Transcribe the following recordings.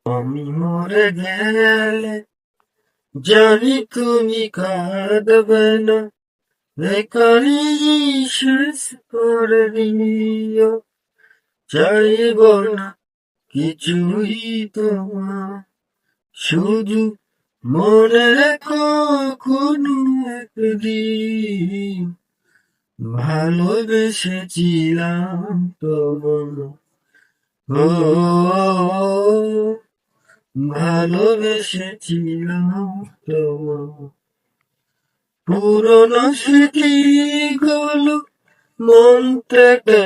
আমি মরে গেলে জানি তুমি কাঁদবে না, এখানে শেষ করে দিও। চাইব না কিছুই তোমার, শুধু মনে রেখো কোনো একদিন ভালোবেসেছিলাম তোমার। ও ভালোবেসেছিলাম তোমার। পুরনো স্মৃতিগুলো মন থেকে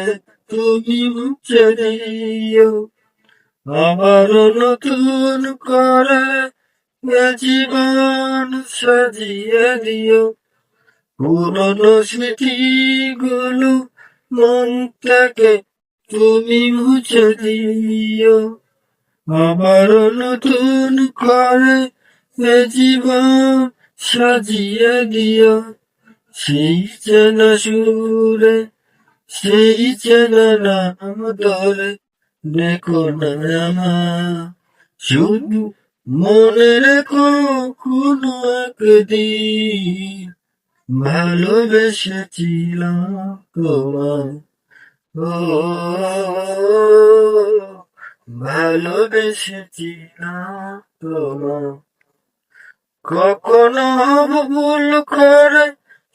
তুমি মুছে দিও, আবার নতুন করে এ জীবন সাজিয়ে দিও। পুরনো স্মৃতিগুলো মন থেকে তুমি মুছে দিও, আবার নতুন করে এ জীবন সাজিয়ে দিও। সেই চেনা সুরে, সেই চেনা নাম ধরে দেখো না আমার, শুধু মনে রেখো কোনো একদিন ভালোবেসেছিলাম তোমায়। ও ভালোবেসেছিলাম তোমায়। কখনো ভুল করে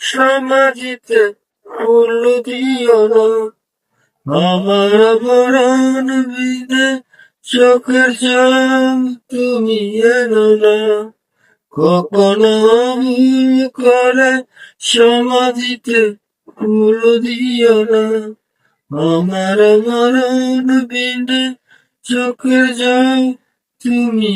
সমাজিতে ফুল দিও না, আমার মরণ বিনে চোখের জল তুমি এনো না। কখনো ভুল করে সমাজিতে ফুল দিও না, আমার মরণ বিনে চোখের জল তুমি